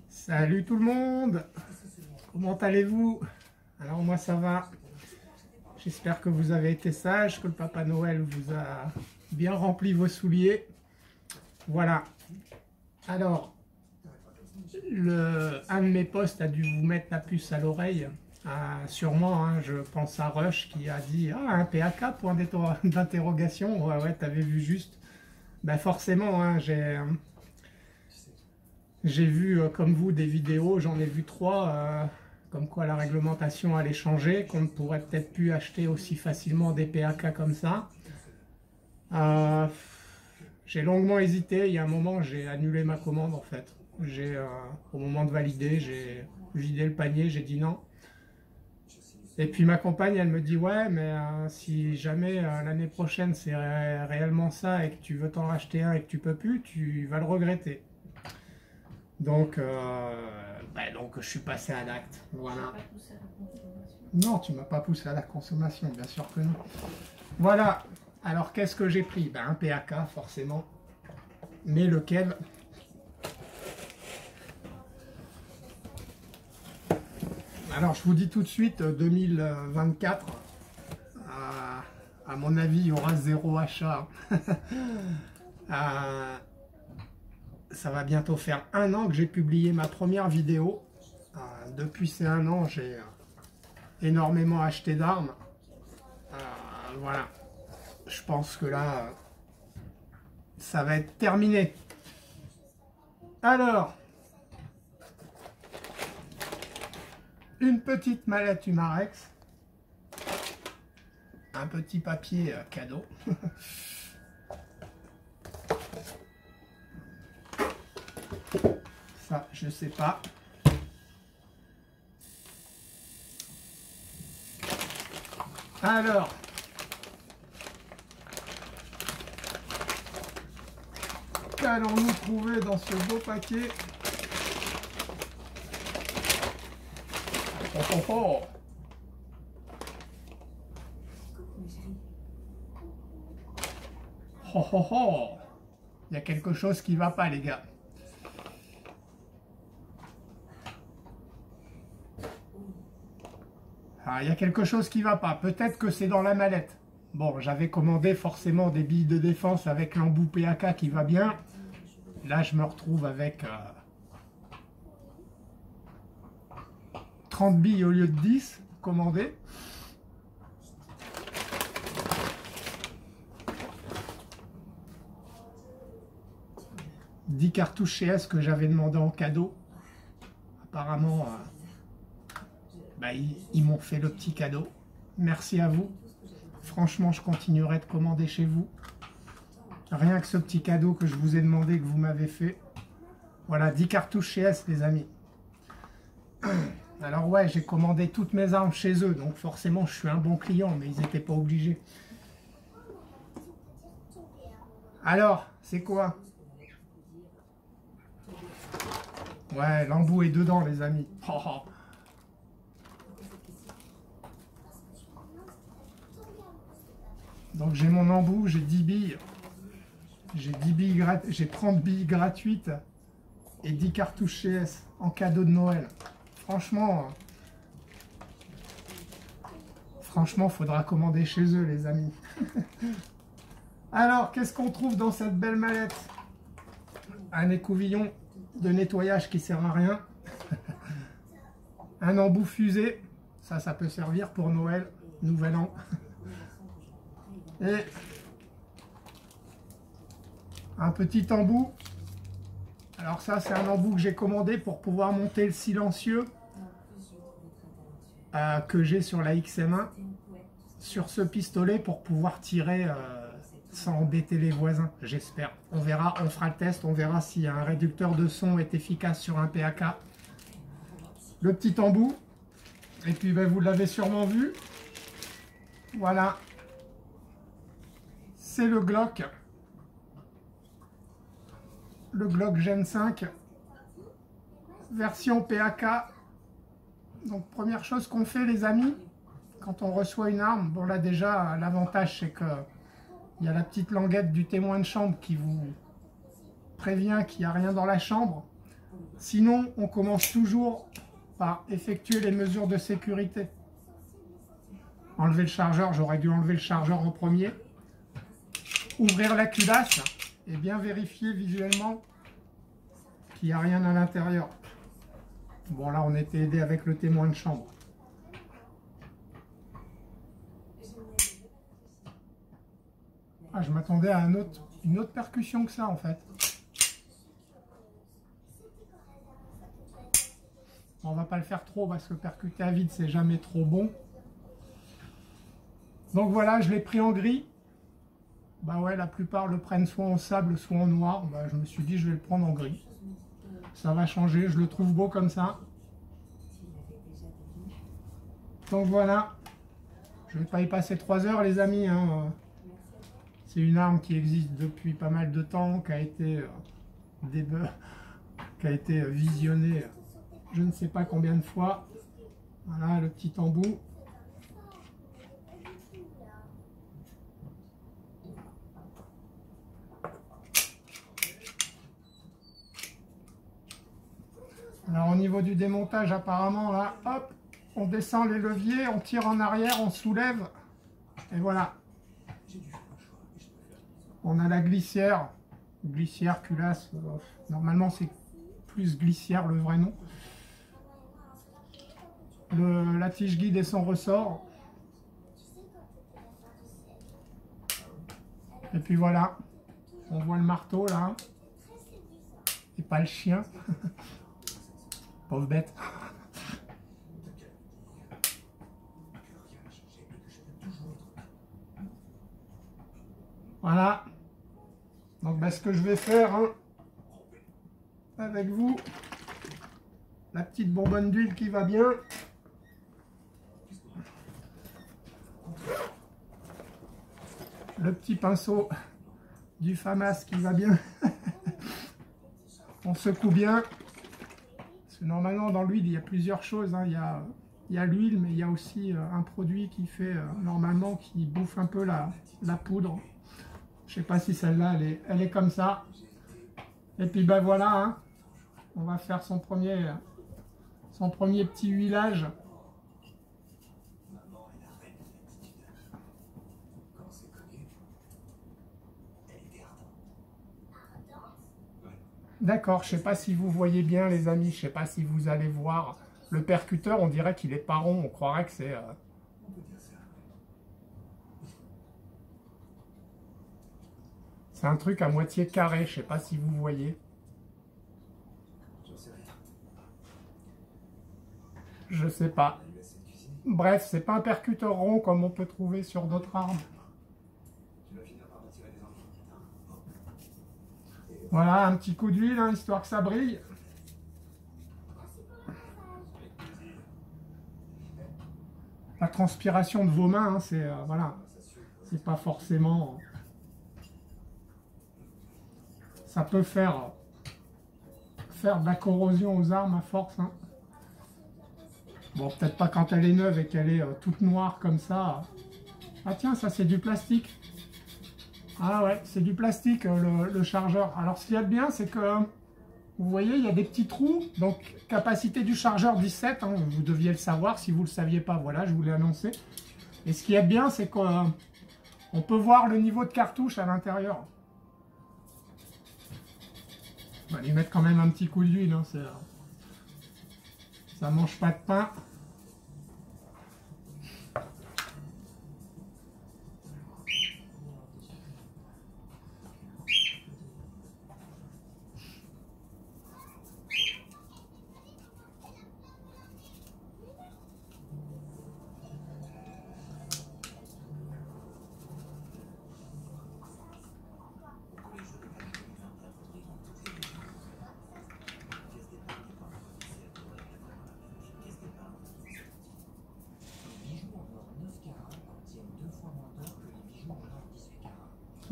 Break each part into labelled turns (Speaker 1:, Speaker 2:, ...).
Speaker 1: Salut tout le monde, comment allez-vous? Alors moi ça va, j'espère que vous avez été sages, que le Papa Noël vous a bien rempli vos souliers. Voilà, alors un de mes posts a dû vous mettre la puce à l'oreille, sûrement, hein, je pense à Rush qui a dit « Ah, un PAK, point d'interrogation ». Ouais, t'avais vu juste. Ben forcément, hein, j'ai vu, comme vous, des vidéos, j'en ai vu 3, comme quoi la réglementation allait changer, qu'on ne pourrait peut-être plus acheter aussi facilement des PAK comme ça. J'ai longuement hésité, il y a un moment, j'ai annulé ma commande en fait. Au moment de valider, j'ai vidé le panier, j'ai dit non. Et puis ma compagne, elle me dit ouais, mais si jamais l'année prochaine c'est réellement ça et que tu veux t'en racheter un et que tu peux plus, tu vas le regretter. Donc, donc je suis passé à l'acte. Voilà. Non, tu m'as pas poussé à la consommation, bien sûr que non. Voilà. Alors qu'est-ce que j'ai pris? Un PAK forcément. Mais lequel? Alors je vous dis tout de suite, 2024, à mon avis, il y aura 0 achat. Ça va bientôt faire 1 an que j'ai publié ma première vidéo. Depuis ces 1 an, j'ai énormément acheté d'armes. Voilà. Je pense que là, ça va être terminé. Alors, une petite mallette Humarex. Un petit papier cadeau. Ça, je sais pas. Alors, qu'allons-nous trouver dans ce beau paquet? Oh, oh, oh. Oh, oh, oh. Il y a quelque chose qui va pas, les gars. Il y a quelque chose qui va pas. Peut-être que c'est dans la mallette. Bon, j'avais commandé forcément des billes de défense avec l'embout PAK qui va bien. Là, je me retrouve avec 30 billes au lieu de 10 commandées. « 10 cartouches chez S que j'avais demandé en cadeau. Apparemment, ils m'ont fait le petit cadeau. Merci à vous. Franchement, je continuerai de commander chez vous. Rien que ce petit cadeau que je vous ai demandé, que vous m'avez fait. Voilà, 10 cartouches chez S, les amis. Alors ouais, j'ai commandé toutes mes armes chez eux, donc forcément, je suis un bon client, mais ils n'étaient pas obligés. Alors, c'est quoi? Ouais, l'embout est dedans, les amis. Oh, oh. Donc j'ai mon embout, j'ai 10 billes. J'ai 30 billes gratuites et 10 cartouches chez S en cadeau de Noël. Franchement, faudra commander chez eux, les amis. Alors, qu'est-ce qu'on trouve dans cette belle mallette? Un écouvillon de nettoyage qui sert à rien. Un embout fusée. Ça peut servir pour Noël, Nouvel An. Et un petit embout. Alors ça, c'est un embout que j'ai commandé pour pouvoir monter le silencieux que j'ai sur la XM1 sur ce pistolet pour pouvoir tirer sans embêter les voisins, j'espère. On verra, on fera le test, on verra si un réducteur de son est efficace sur un PAK. Le petit embout. Et puis vous l'avez sûrement vu. Voilà. C'est le Glock. Le Glock Gen 5. Version PAK. Donc première chose qu'on fait, les amis, quand on reçoit une arme, bon là déjà, l'avantage c'est que il y a la petite languette du témoin de chambre qui vous prévient qu'il n'y a rien dans la chambre. Sinon, on commence toujours par effectuer les mesures de sécurité. Enlever le chargeur, j'aurais dû enlever le chargeur en premier. Ouvrir la culasse et bien vérifier visuellement qu'il n'y a rien à l'intérieur. Bon là, on était aidé avec le témoin de chambre. Ah, je m'attendais à une autre percussion que ça en fait. On va pas le faire trop parce que percuter à vide c'est jamais trop bon. Donc voilà, je l'ai pris en gris. Bah ouais, la plupart le prennent soit en sable, soit en noir. Bah, je me suis dit je vais le prendre en gris. Ça va changer, je le trouve beau comme ça. Donc voilà. Je vais pas y passer 3 heures les amis. Hein. C'est une arme qui existe depuis pas mal de temps, qui a été visionnée je ne sais pas combien de fois. Voilà le petit embout. Alors au niveau du démontage, apparemment là, hop, on descend les leviers, on tire en arrière, on soulève, et voilà. On a la glissière, culasse, normalement c'est plus glissière le vrai nom. La tige guide et son ressort. Et puis voilà, on voit le marteau là, et pas le chien. Pauvre bête. Voilà. Donc ce que je vais faire hein, avec vous, la petite bonbonne d'huile qui va bien. Le petit pinceau du FAMAS qui va bien. On secoue bien. Parce que normalement dans l'huile il y a plusieurs choses. Hein. Il y a l'huile mais il y a aussi un produit qui fait normalement qui bouffe un peu la poudre. Je sais pas si celle-là elle est comme ça. Et puis ben voilà, hein. On va faire son premier petit huilage. D'accord, je ne sais pas si vous voyez bien les amis, je ne sais pas si vous allez voir le percuteur, on dirait qu'il est pas rond, on croirait que c'est... C'est un truc à moitié carré, je ne sais pas si vous voyez. Je sais pas. Bref, c'est pas un percuteur rond comme on peut trouver sur d'autres armes. Voilà, un petit coup d'huile, hein, histoire que ça brille. La transpiration de vos mains, hein, c'est voilà, c'est pas forcément... Ça peut faire de la corrosion aux armes à force. Hein. Bon, peut-être pas quand elle est neuve et qu'elle est toute noire comme ça. Ah tiens, ça c'est du plastique. Ah ouais, c'est du plastique le chargeur. Alors ce qu'il y a de bien, c'est que, vous voyez, il y a des petits trous. Donc capacité du chargeur 17, hein, vous deviez le savoir. Si vous ne le saviez pas, voilà, je vous l'ai annoncé. Et ce qu'il y a de bien, c'est qu'on peut voir le niveau de cartouche à l'intérieur. On va lui mettre quand même un petit coup d'huile, hein, ça mange pas de pain.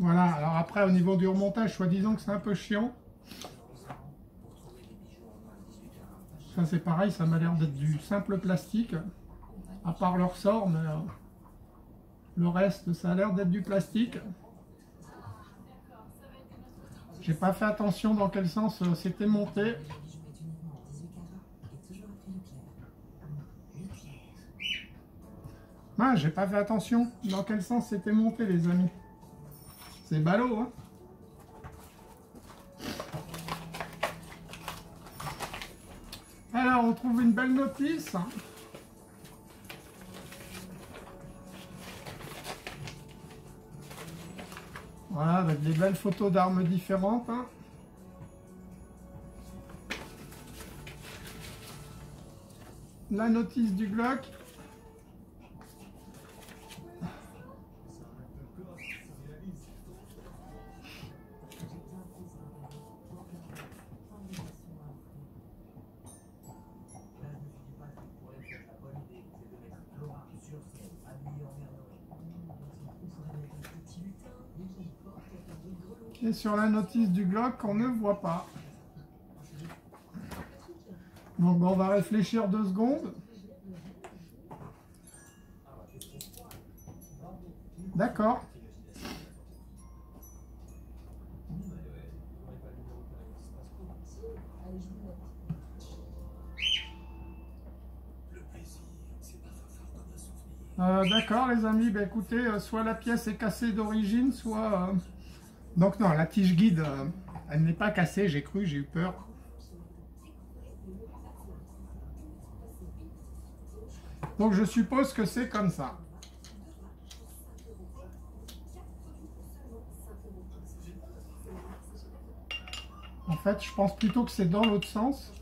Speaker 1: Voilà, alors après au niveau du remontage, soi-disant que c'est un peu chiant. Ça c'est pareil, ça m'a l'air d'être du simple plastique. à part leur sort, mais le reste, ça a l'air d'être du plastique. J'ai pas fait attention dans quel sens c'était monté. Ah, j'ai pas fait attention dans quel sens c'était monté, les amis. C'est ballot, hein. Alors, on trouve une belle notice. Voilà, avec des belles photos d'armes différentes, hein. La notice du Glock. Et sur la notice du Glock, on ne voit pas. Donc bon, on va réfléchir 2 secondes. D'accord. D'accord les amis, bah, écoutez, soit la pièce est cassée d'origine, soit... Donc non, la tige guide, elle n'est pas cassée, j'ai cru, j'ai eu peur. Donc je suppose que c'est comme ça. En fait, je pense plutôt que c'est dans l'autre sens.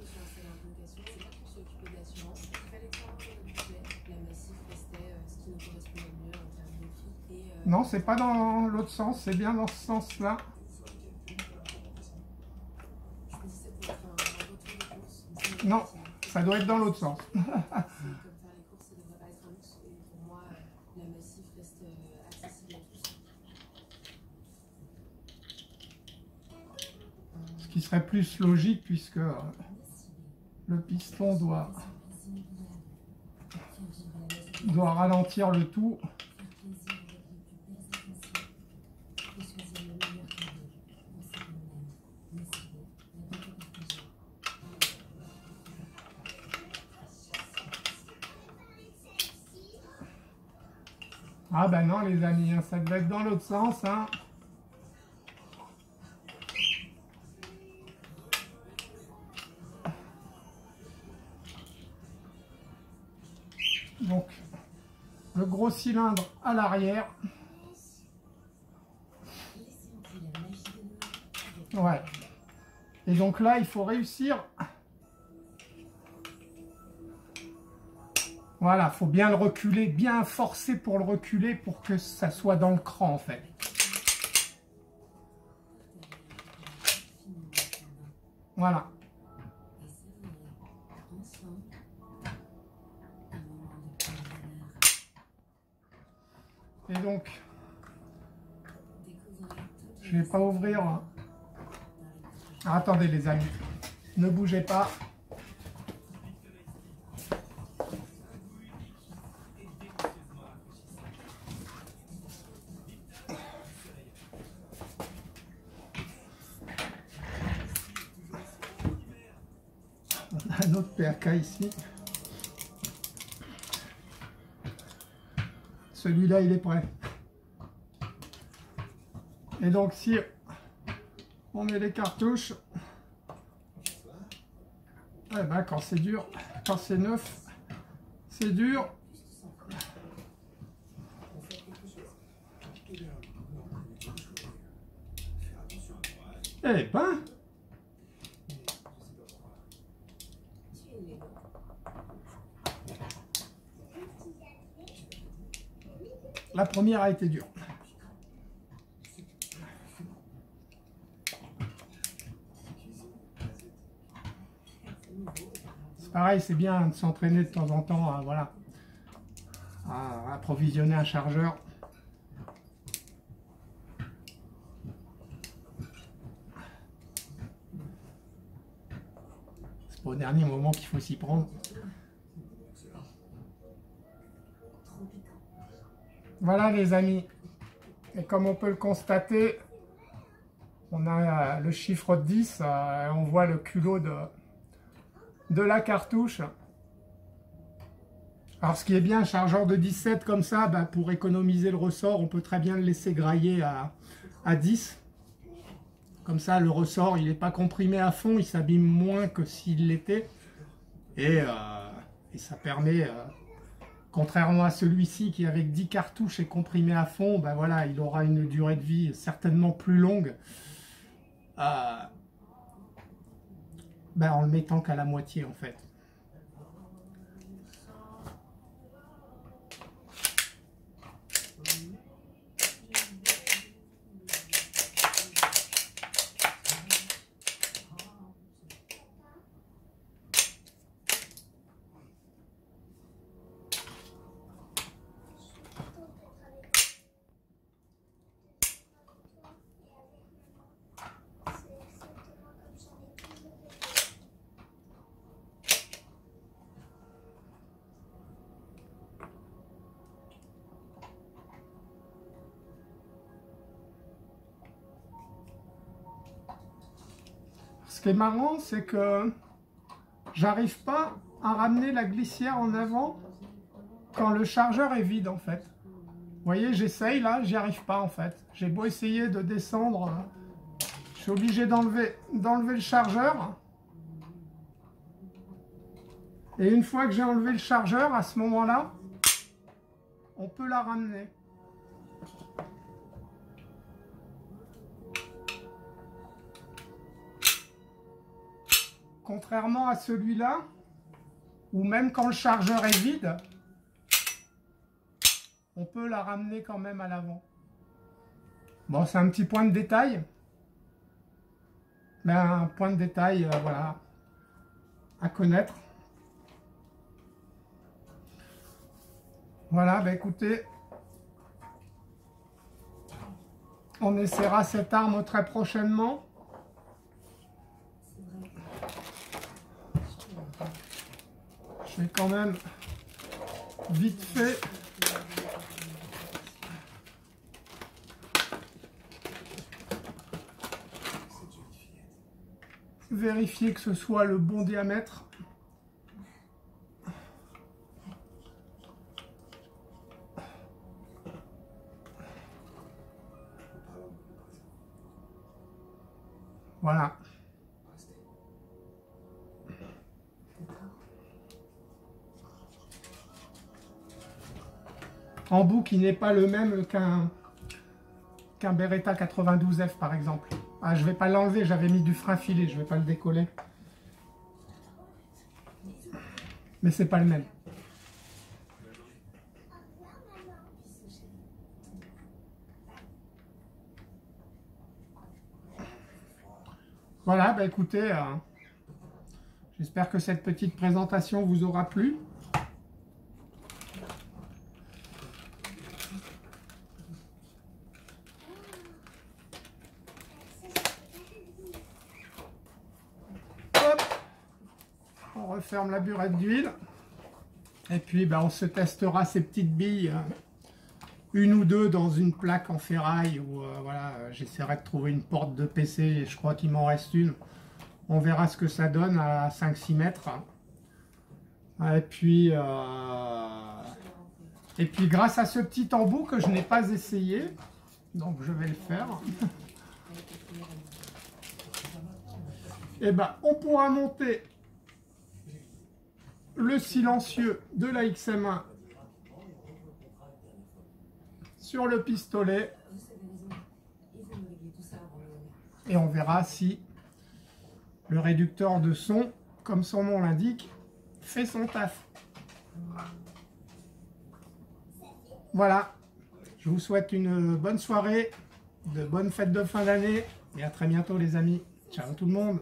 Speaker 1: Non, c'est pas dans l'autre sens, c'est bien dans ce sens-là. Non, ça doit être dans l'autre sens. Ce qui serait plus logique puisque le piston doit ralentir le tout. Ah ben non les amis, hein, ça devait être dans l'autre sens. Hein. Donc, le gros cylindre à l'arrière. Ouais. Et donc là, il faut réussir. Voilà, il faut bien le reculer, bien forcer pour le reculer pour que ça soit dans le cran en fait. Voilà. Et donc, je ne vais pas ouvrir. Ah, attendez les amis, ne bougez pas. On a un autre PRK ici. Celui-là, il est prêt. Et donc, si on met les cartouches, eh ben, quand c'est dur, quand c'est neuf, c'est dur. Eh ben, la première a été dure. C'est pareil, c'est bien de s'entraîner de temps en temps voilà, à approvisionner un chargeur. C'est pas au dernier moment qu'il faut s'y prendre. Voilà les amis, et comme on peut le constater, on a le chiffre 10, on voit le culot de la cartouche. Alors ce qui est bien, un chargeur de 17 comme ça, bah, pour économiser le ressort, on peut très bien le laisser grailler à 10. Comme ça, le ressort, il n'est pas comprimé à fond, il s'abîme moins que s'il l'était. Et ça permet, contrairement à celui-ci qui avec 10 cartouches est comprimé à fond, ben voilà, il aura une durée de vie certainement plus longue en le mettant qu'à la moitié en fait. Ce qui est marrant, c'est que j'arrive pas à ramener la glissière en avant quand le chargeur est vide en fait. Vous voyez, j'essaye là, j'y arrive pas en fait. J'ai beau essayer de descendre, je suis obligé d'enlever le chargeur. Et une fois que j'ai enlevé le chargeur, à ce moment-là, on peut la ramener. Contrairement à celui-là, où même quand le chargeur est vide, on peut la ramener quand même à l'avant. Bon, c'est un petit point de détail. Mais un point de détail, voilà, à connaître. Voilà, bah écoutez, on essaiera cette arme très prochainement. Je vais quand même vite fait vérifier que ce soit le bon diamètre. Voilà. Embout qui n'est pas le même qu'un Beretta 92F par exemple. Ah, je vais pas l'enlever, j'avais mis du frein filé, je vais pas le décoller. Mais c'est pas le même. Voilà, bah écoutez, j'espère que cette petite présentation vous aura plu. Hop, on referme la burette d'huile. Et puis bah, on se testera ces petites billes, une ou deux dans une plaque en ferraille, où voilà, j'essaierai de trouver une porte de PC, et je crois qu'il m'en reste une. On verra ce que ça donne à 5-6 mètres. Et puis grâce à ce petit embout que je n'ai pas essayé, donc je vais le faire, et ben on pourra monter le silencieux de la XM1 sur le pistolet et on verra si le réducteur de son, comme son nom l'indique, fait son taf. Voilà, je vous souhaite une bonne soirée, de bonnes fêtes de fin d'année et à très bientôt les amis. Ciao tout le monde.